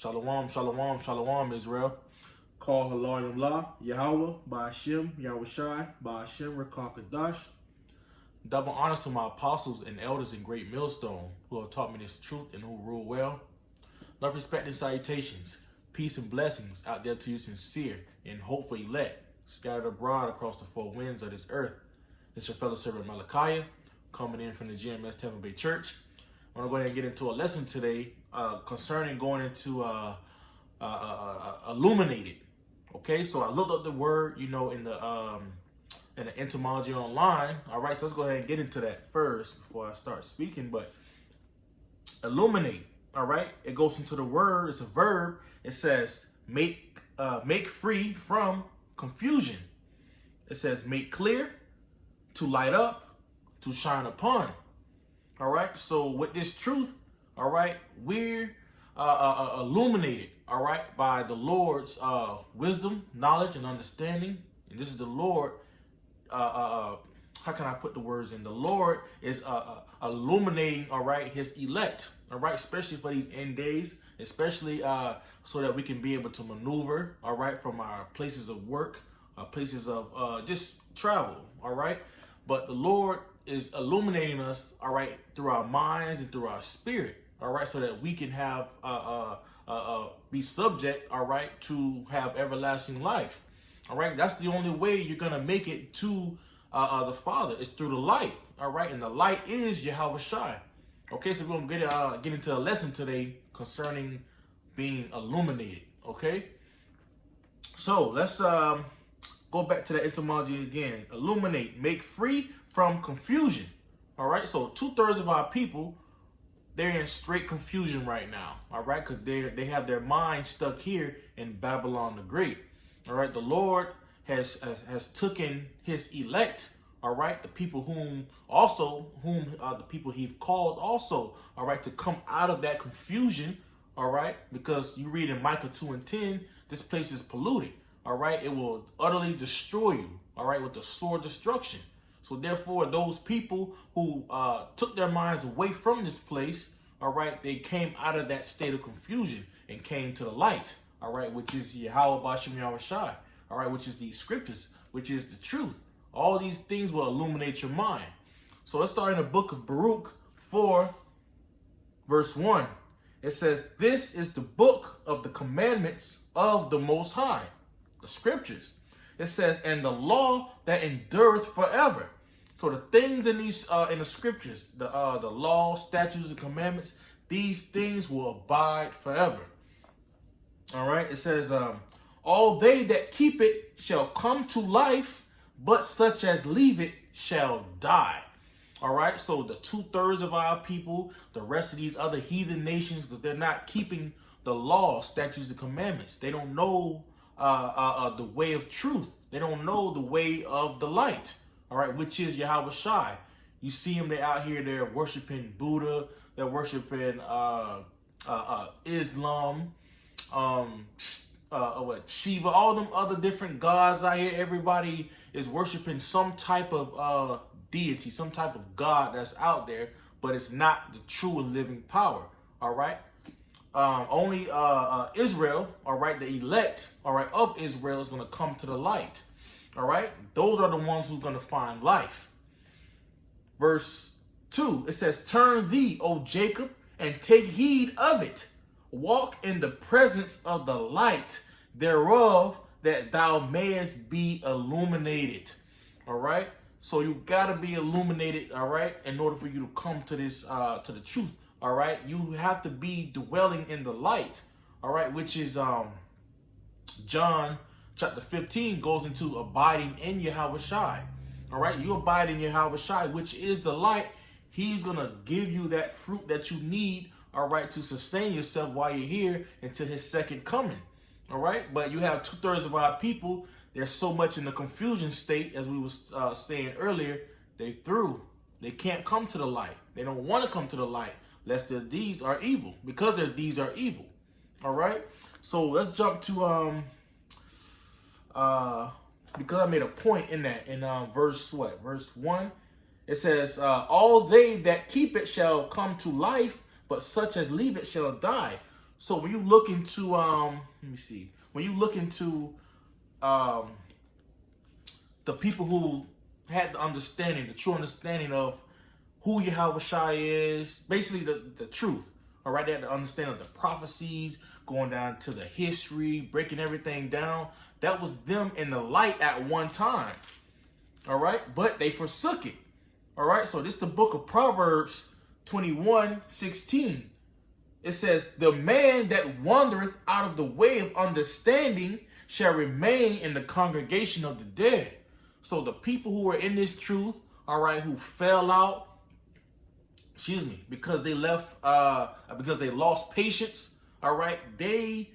Shalom, shalom, shalom, Israel. Call Halal Allah, Yahweh, Ba'ashem, Yahweh Shai, Ba'ashem, Rekakadash. Double honors to my apostles and elders in Great Millstone who have taught me this truth and who rule well. Love, respect, and salutations. Peace and blessings out there to you sincere and hopeful elect, scattered abroad across the four winds of this earth. It's your fellow servant Malachi, coming in from the GMS Tampa Bay Church. I'm going to go ahead and get into a lesson today concerning going into illuminated. Okay, so I looked up the word, in the Entomology online. All right, so let's go ahead and get into that first before I start speaking. But illuminate, all right, it goes into the word. It's a verb. It says make free from confusion. It says make clear, to light up, to shine upon. All right, so with this truth, all right, we're illuminated, all right, by the Lord's wisdom, knowledge, and understanding. And this is the Lord, how can I put the words in? The Lord is illuminating, all right, his elect, all right, especially for these end days, especially so that we can be able to maneuver, all right, from our places of work, places of just travel, all right. But the Lord is illuminating us, all right, through our minds and through our spirit, all right, so that we can have be subject, all right, to have everlasting life, all right. That's the only way you're gonna make it to the Father. It's through the light, all right, and the light is Yahweh Shai. Okay, so we're gonna get into a lesson today concerning being illuminated. Okay, so let's go back to the etymology again. Illuminate, make free from confusion. All right, so 2/3 of our people, they're in straight confusion right now. All right, because they have their minds stuck here in Babylon the Great. All right, the Lord has taken his elect. All right, the people whom the people he's called also. All right, to come out of that confusion. All right, because you read in Micah 2:10, this place is polluted. All right, it will utterly destroy you. All right, with the sword destruction. So therefore, those people who took their minds away from this place, all right, they came out of that state of confusion and came to the light, all right, which is Yahweh Ba'ashem Yahweh Shai, all right, which is the scriptures, which is the truth. All these things will illuminate your mind. So let's start in the book of Baruch 4, verse 1. It says, this is the book of the commandments of the Most High, the scriptures. It says, and the law that endureth forever. So the things in these in the scriptures, the law, statutes, and commandments, these things will abide forever. All right. It says, all they that keep it shall come to life, but such as leave it shall die. All right. So the 2/3 of our people, the rest of these other heathen nations, because they're not keeping the law, statutes, and commandments. They don't know the way of truth. They don't know the way of the light, all right, which is Yahweh Shai. You see them, they're out here, they're worshiping Buddha, they're worshiping Islam, Shiva, all them other different gods out here. Everybody is worshiping some type of deity, some type of God that's out there, but it's not the true and living power, all right? Only Israel, all right, the elect, all right, of Israel is going to come to the light, all right? Those are the ones who's going to find life. Verse 2, it says, turn thee, O Jacob, and take heed of it. Walk in the presence of the light thereof, that thou mayest be illuminated, all right? So you got to be illuminated, all right, in order for you to come to this, to the truth. All right, you have to be dwelling in the light, all right, which is John chapter 15 goes into abiding in Yahweh Shai. All right, you abide in Yahweh Shai, which is the light. He's going to give you that fruit that you need, all right, to sustain yourself while you're here until his second coming. All right, but you have 2/3 of our people. They're so much in the confusion state, as we was saying earlier, they can't come to the light. They don't want to come to the light, lest their deeds are evil, because their deeds are evil. All right. So let's jump to because I made a point in that in verse 1. It says, all they that keep it shall come to life, but such as leave it shall die. So when you look into let me see, when you look into um, the people who had the understanding, the true understanding of who Yahweh Shai is, basically the truth. All right, they had the understanding of the prophecies, going down to the history, breaking everything down. That was them in the light at one time. All right, but they forsook it. All right, so this is the book of Proverbs 21:16. It says, the man that wandereth out of the way of understanding shall remain in the congregation of the dead. So the people who were in this truth, all right, who fell out, because they left, because they lost patience, all right, they're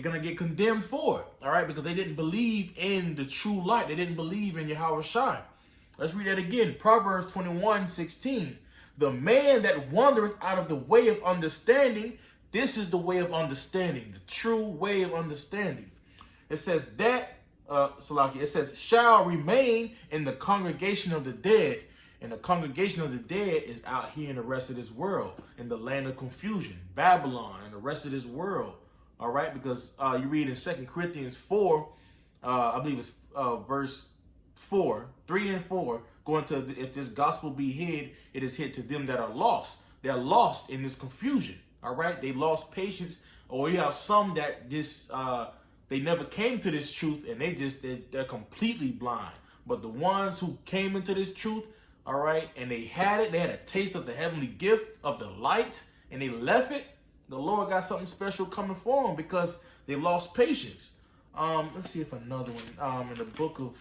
gonna get condemned for it, all right, because they didn't believe in the true light. They didn't believe in Yahweh Shai. Let's read that again. Proverbs 21:16. The man that wandereth out of the way of understanding, this is the way of understanding, the true way of understanding. It says that, it says, shall remain in the congregation of the dead. And the congregation of the dead is out here in the rest of this world, in the land of confusion, Babylon, and the rest of this world. All right, because you read in 2 Corinthians 4, I believe it's verse 4, 3 and 4, going to, if this gospel be hid, it is hid to them that are lost. They're lost in this confusion. All right, they lost patience, or you have some that just they never came to this truth, and they're completely blind. But the ones who came into this truth, all right, and they had a taste of the heavenly gift of the light, and they left it. The Lord got something special coming for them because they lost patience. Let's see if another one in the book of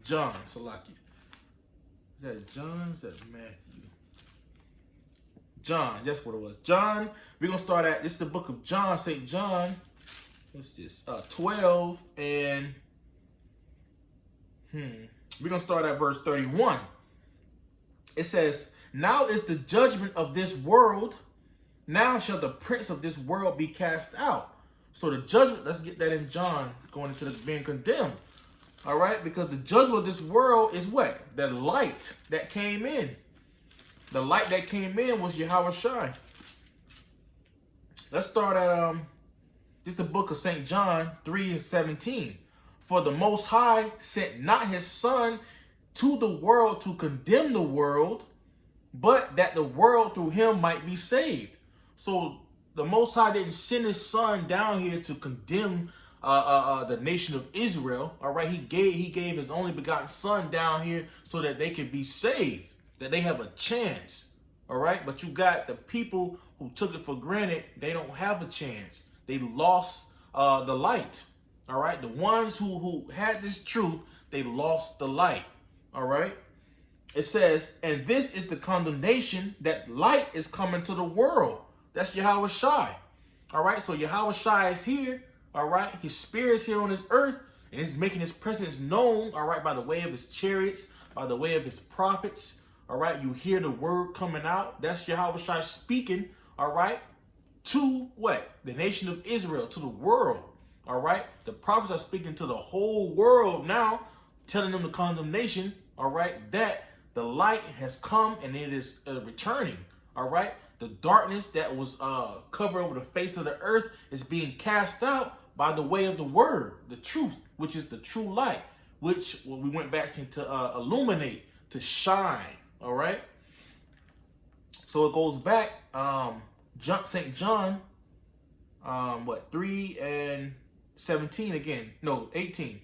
John, Salaki. Is that John? Is that Matthew? John, that's what it was. John, we're going to start at, this is the book of John, St. John. What's this? 12 and, we're going to start at verse 31. It says, now is the judgment of this world. Now shall the prince of this world be cast out. So the judgment, let's get that in John, going into the being condemned. All right, because the judgment of this world is what? The light that came in. The light that came in was Yahweh Shai. Let's start at this is the book of St. John 3:17. For the Most High sent not his Son to the world to condemn the world, but that the world through him might be saved. So the Most High didn't send his Son down here to condemn the nation of Israel. All right, he gave his only begotten Son down here so that they could be saved, that they have a chance. All right, but you got the people who took it for granted. They don't have a chance. They lost the light. All right, the ones who had this truth, they lost the light. All right, it says, and this is the condemnation, that light is coming to the world. That's Yahweh Shai. All right, so Yahweh Shai is here. All right, his spirit is here on this earth, and he's making his presence known. All right, by the way of his chariots, by the way of his prophets. All right, you hear the word coming out. That's Yahweh Shai speaking. All right, to what? The nation of Israel, to the world. All right, the prophets are speaking to the whole world now, telling them the condemnation. All right, that the light has come and it is returning. All right, the darkness that was covered over the face of the earth is being cast out by the way of the word, the truth, which is the true light, which we went back into illuminate, to shine. All right, so it goes back, St. John, 3:17 again, no, 18.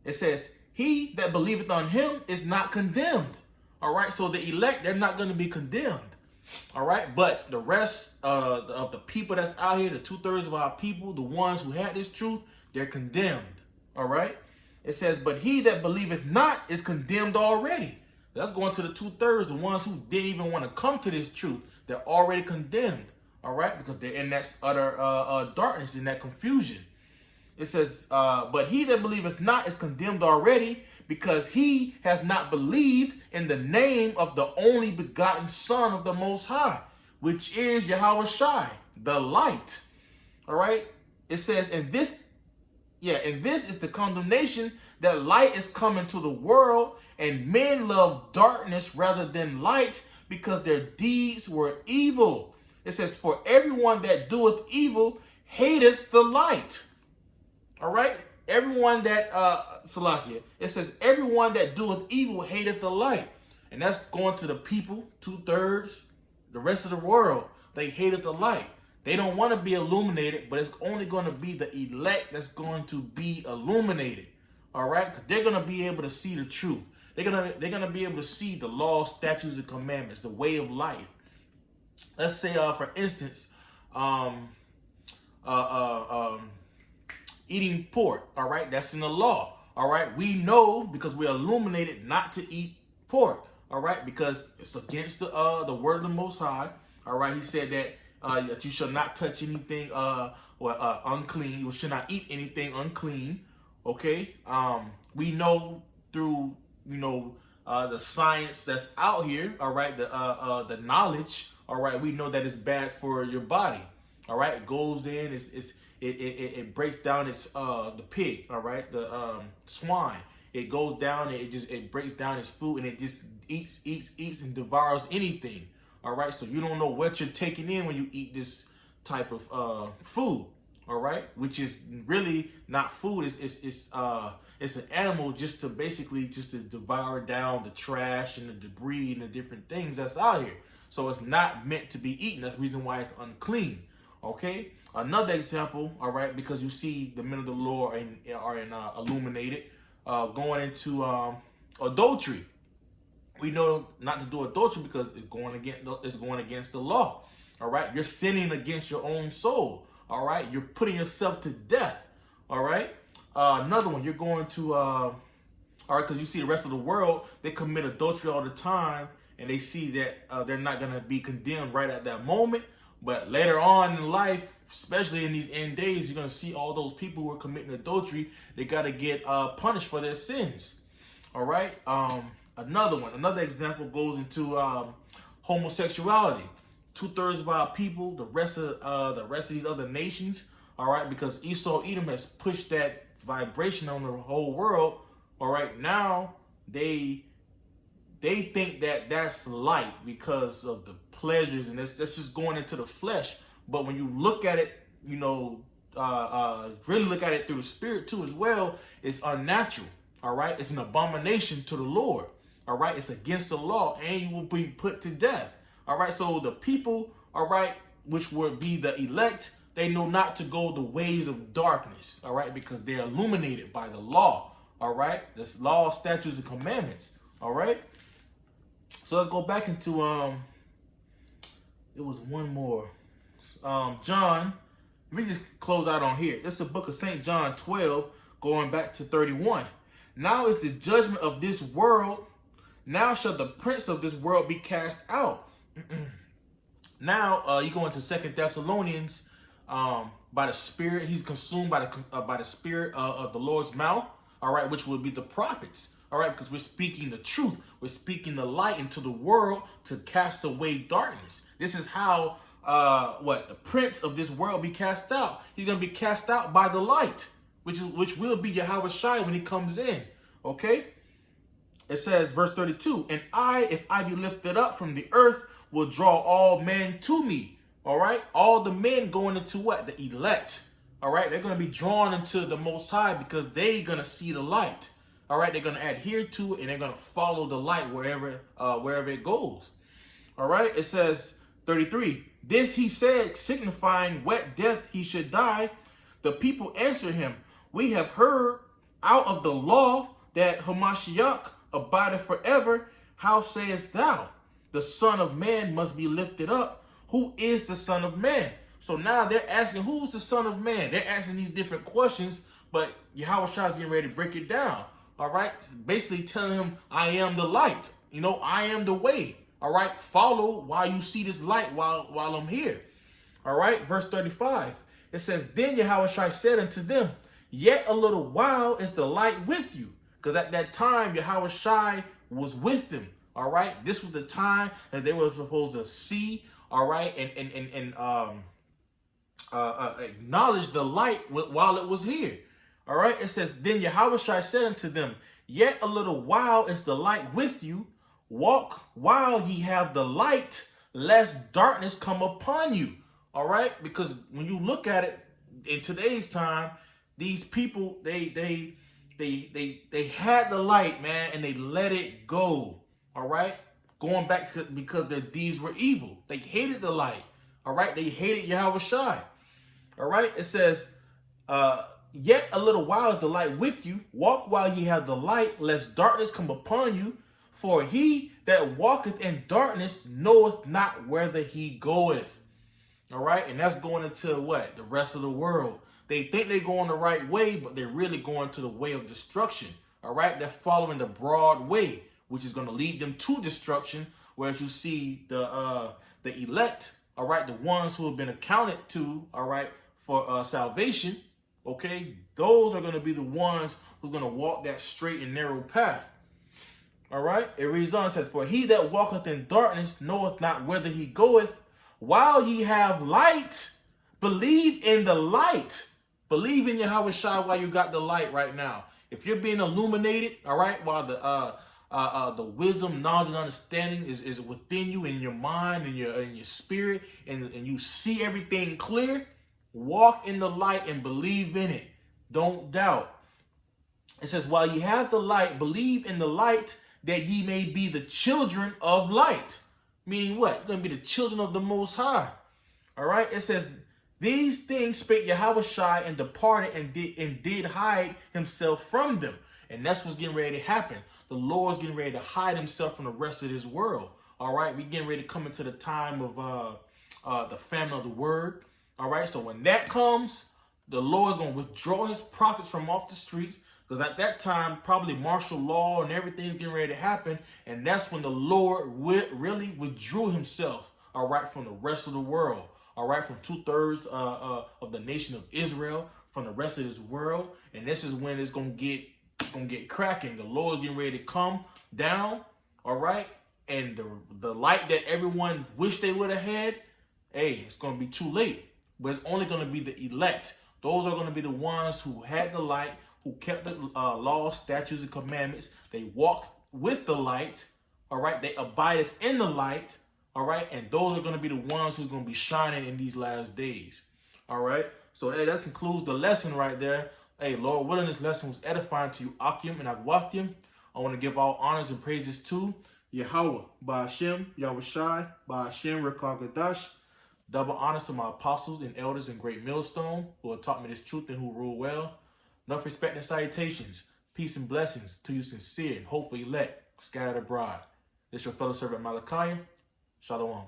It says, he that believeth on him is not condemned. All right, so the elect, they're not going to be condemned. All right, but the rest of the people that's out here, the 2/3 of our people, the ones who had this truth, they're condemned. All right, it says, but he that believeth not is condemned already. That's going to the 2/3, the ones who didn't even want to come to this truth. They're already condemned. All right, because they're in that utter darkness, in that confusion. It says, but he that believeth not is condemned already, because he hath not believed in the name of the only begotten Son of the Most High, which is Yahweh Shai, the light. All right, it says, and this is the condemnation, that light is coming to the world, and men love darkness rather than light, because their deeds were evil. It says, for everyone that doeth evil hateth the light. All right? Everyone that, Salakia, it says, everyone that doeth evil hateth the light. And that's going to the people, 2/3, the rest of the world. They hated the light. They don't want to be illuminated, but it's only going to be the elect that's going to be illuminated. All right? Because they're going to be able to see the truth. They're gonna be able to see the law, statutes, and commandments, the way of life. Let's say, for instance, eating pork. All right, that's in the law. All right, we know because we're illuminated not to eat pork. All right, because it's against the word of the Most High. All right, he said that you shall not touch anything unclean. You shall not eat anything unclean. Okay, we know through the science that's out here, all right, the knowledge, all right, we know that it's bad for your body, all right. It goes in, it breaks down the pig, all right, the swine. It goes down and it breaks down its food, and it just eats and devours anything, all right. So you don't know what you're taking in when you eat this type of food, all right, which is really not food. It's an animal just to devour down the trash and the debris and the different things that's out here. So it's not meant to be eaten. That's the reason why it's unclean. Okay. Another example, all right, because you see the men of the Lord are illuminated, going into adultery. We know not to do adultery because it's going against the law. All right. You're sinning against your own soul. All right. You're putting yourself to death. All right. Another one, you're going to, all right, because you see the rest of the world, they commit adultery all the time, and they see that they're not going to be condemned right at that moment. But later on in life, especially in these end days, you're going to see all those people who are committing adultery, they got to get punished for their sins. All right. Another example goes into homosexuality. 2/3 of our people, the rest of these other nations, all right, because Esau Edom has pushed that vibration on the whole world. All right, now they think that that's light because of the pleasures, and that's just going into the flesh. But when you look at it, really look at it through the spirit too as well, it's unnatural. All right, it's an abomination to the Lord. All right, it's against the law, and you will be put to death. All right, so the people, all right, which would be the elect, they know not to go the ways of darkness, all right, because they're illuminated by the law, all right, this law, statutes, and commandments, all right. So let's go back into, it was one more, John, let me just close out on here. It's the book of St. John 12, going back to 31. Now is the judgment of this world. Now shall the prince of this world be cast out. Now, you go into 2 Thessalonians, by the Spirit, he's consumed by the Spirit of the Lord's mouth, all right, which would be the prophets, all right, because we're speaking the truth. We're speaking the light into the world to cast away darkness. This is how, the prince of this world be cast out. He's going to be cast out by the light, which will be Yahweh Shai when he comes in, okay? It says, verse 32, and I, if I be lifted up from the earth, will draw all men to me. All right. All the men going into what? The elect. All right. They're going to be drawn into the Most High because they're going to see the light. All right. They're going to adhere to it, and they're going to follow the light wherever it goes. All right. It says 33. This he said, signifying what death he should die. The people answer him, we have heard out of the law that Hamashiach abideth forever. How sayest thou? The Son of Man must be lifted up. Who is the Son of Man? So now they're asking, who's the Son of Man? They're asking these different questions, but Yahweh Shai is getting ready to break it down. All right. Basically telling him, I am the light. I am the way. All right. Follow while you see this light while I'm here. All right. Verse 35. It says, then Yahweh Shai said unto them, yet a little while is the light with you. Because at that time, Yahweh Shai was with them. All right. This was the time that they were supposed to see. All right. And acknowledge the light while it was here. All right. It says, then Yahweh Shai said unto them, yet a little while is the light with you. Walk while ye have the light, lest darkness come upon you. All right? Because when you look at it in today's time, these people, they had the light, man, and they let it go. All right? Going back to because their deeds were evil. They hated the light. All right? They hated Yahweh Shai. All right? It says, yet a little while is the light with you. Walk while ye have the light, lest darkness come upon you. For he that walketh in darkness knoweth not whither he goeth. All right? And that's going into what? The rest of the world. They think they're going the right way, but they're really going to the way of destruction. All right? They're following the broad way, which is going to lead them to destruction. Whereas you see the elect, all right, the ones who have been accounted to, all right, for salvation, okay, those are going to be the ones who's going to walk that straight and narrow path. All right, it reads on, it says, for he that walketh in darkness knoweth not whither he goeth. While ye have light, believe in the light. Believe in Yahweh Shai while you got the light right now. If you're being illuminated, all right, while the wisdom, knowledge, and understanding is within you, in your mind, in your spirit, and you see everything clear, walk in the light and believe in it. Don't doubt. It says, while ye have the light, believe in the light, that ye may be the children of light. Meaning what? You're going to be the children of the Most High. All right? It says, these things spake Yahweh Shai and departed and did hide himself from them. And that's what's getting ready to happen. The Lord's getting ready to hide himself from the rest of this world. All right? We're getting ready to come into the time of the famine of the word. All right? So when that comes, the Lord's going to withdraw his prophets from off the streets. Because at that time, probably martial law and everything's getting ready to happen. And that's when the Lord really withdrew himself, all right, from the rest of the world. All right, from 2/3 of the nation of Israel, from the rest of this world. And this is when it's going to get cracking. The Lord's getting ready to come down, all right? And the light that everyone wished they would have had, hey, it's going to be too late. But it's only going to be the elect. Those are going to be the ones who had the light, who kept the laws, statutes, and commandments. They walked with the light, all right? They abided in the light, all right? And those are going to be the ones who's going to be shining in these last days, all right? So hey, that concludes the lesson right there. Hey, Lord willing, this lesson was edifying to you, Akim and Agwathim. I want to give all honors and praises to Yahweh, Ba'ashem, Yahweh Shai, Ba'ashem, Rekagadash. Double honors to my apostles and elders in Great Millstone who have taught me this truth and who rule well. Enough respect and salutations. Peace and blessings to you sincere and hopefully elect scattered abroad. This your fellow servant Malachi. Shalom.